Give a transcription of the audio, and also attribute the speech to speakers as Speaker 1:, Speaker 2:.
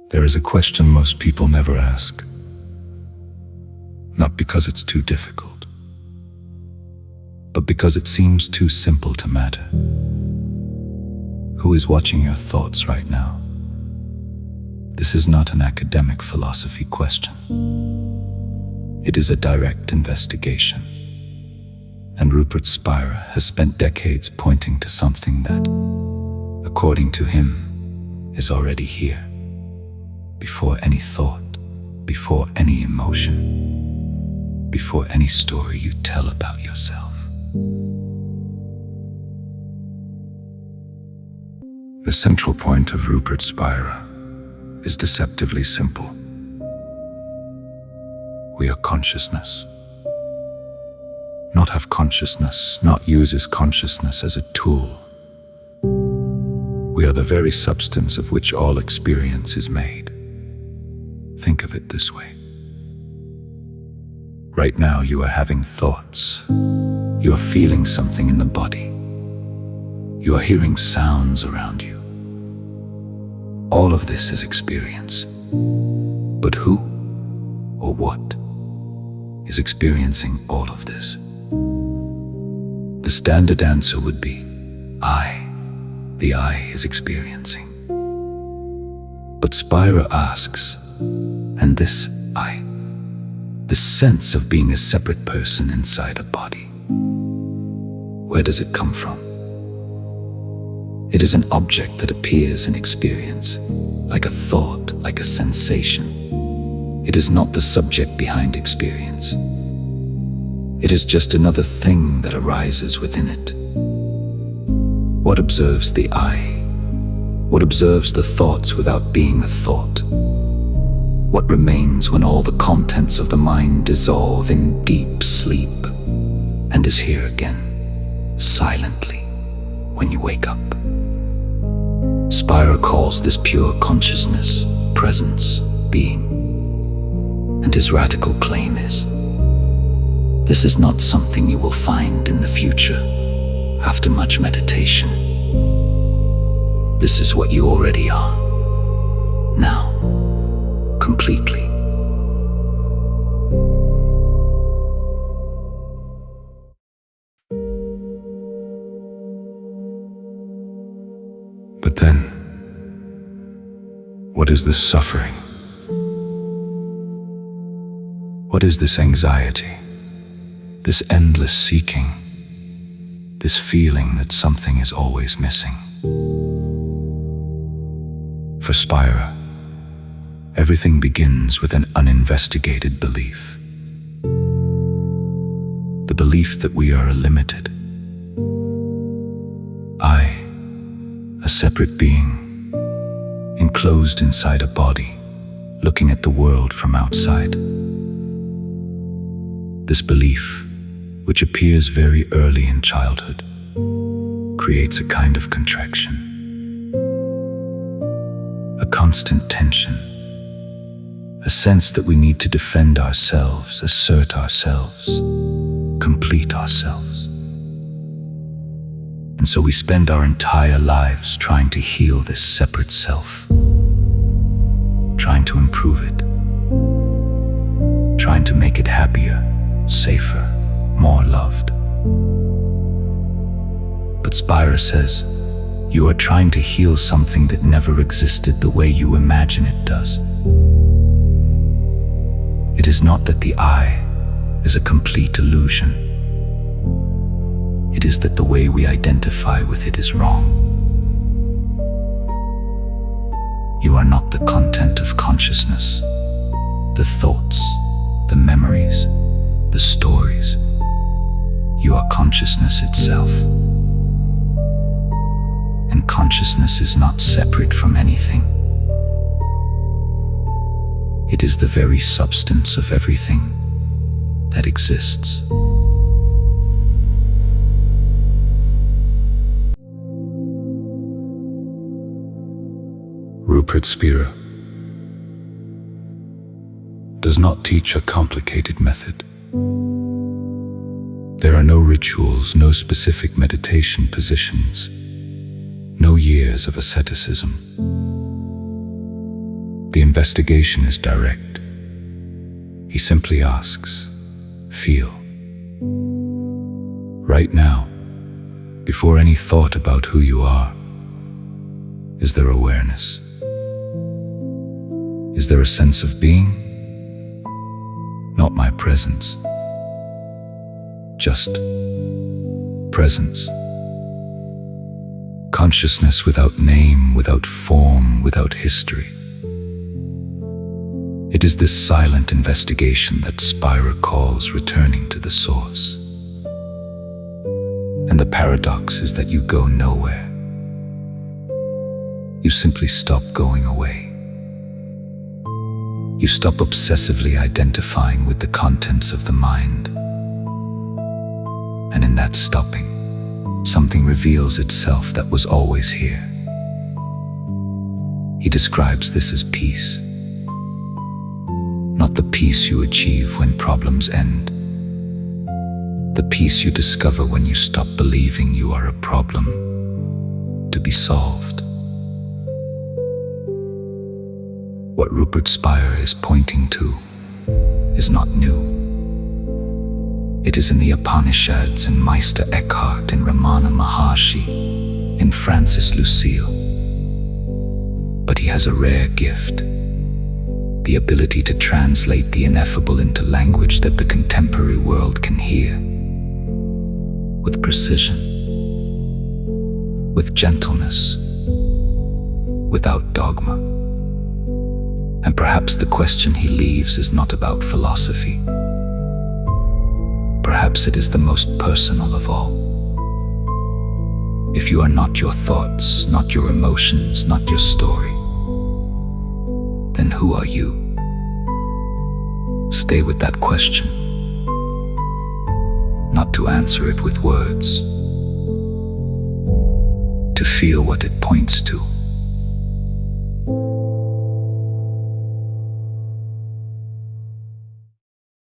Speaker 1: There is a question most people never ask. Not because it's too difficult, but because it seems too simple to matter. Who is watching your thoughts right now? This is not an academic philosophy question. It is a direct investigation. And Rupert Spira has spent decades pointing to something that, according to him, is already here. Before any thought, before any emotion, before any story you tell about yourself. The central point of Rupert Spira is deceptively simple. We are consciousness. Not have consciousness, not uses consciousness as a tool. We are the very substance of which all experience is made. Think of it this way. Right now you are having thoughts. You are feeling something in the body. You are hearing sounds around you. All of this is experience. But who or what is experiencing all of this? The standard answer would be, I. The I is experiencing. But Spira asks, and this I, the sense of being a separate person inside a body, where does it come from? It is an object that appears in experience, like a thought, like a sensation. It is not the subject behind experience. It is just another thing that arises within it. What observes the I? What observes the thoughts without being a thought? What remains when all the contents of the mind dissolve in deep sleep and is here again, silently, when you wake up? Spira calls this pure consciousness, presence, being. And his radical claim is, this is not something you will find in the future, after much meditation. This is what you already are, now, completely. But then, what is this suffering? What is this anxiety? This endless seeking? This feeling that something is always missing? For Spira, everything begins with an uninvestigated belief. The belief that we are limited. I, a separate being, enclosed inside a body, looking at the world from outside. This belief, which appears very early in childhood, creates a kind of contraction. A constant tension. A sense that we need to defend ourselves, assert ourselves, complete ourselves. And so we spend our entire lives trying to heal this separate self, trying to improve it, trying to make it happier, safer, more loved. But Spira says, you are trying to heal something that never existed the way you imagine it does. It is not that the I is a complete illusion. It is that the way we identify with it is wrong. You are not the content of consciousness, the thoughts, the memories, the stories. You are consciousness itself. And consciousness is not separate from anything. It is the very substance of everything that exists. Rupert Spira does not teach a complicated method. There are no rituals, no specific meditation positions, no years of asceticism. The investigation is direct. He simply asks, feel. Right now, before any thought about who you are, is there awareness? Is there a sense of being? Not my presence, just presence. Consciousness without name, without form, without history. It is this silent investigation that Spira calls returning to the source. And the paradox is that you go nowhere. You simply stop going away. You stop obsessively identifying with the contents of the mind. And in that stopping, something reveals itself that was always here. He describes this as peace. Not the peace you achieve when problems end. The peace you discover when you stop believing you are a problem to be solved. What Rupert Spira is pointing to is not new. It is in the Upanishads, in Meister Eckhart, in Ramana Maharshi, in Francis Lucille. But he has a rare gift, the ability to translate the ineffable into language that the contemporary world can hear. With precision, with gentleness, without dogma. And perhaps the question he leaves is not about philosophy. Perhaps it is the most personal of all. If you are not your thoughts, not your emotions, not your story, then who are you? Stay with that question. Not to answer it with words, to feel what it points to.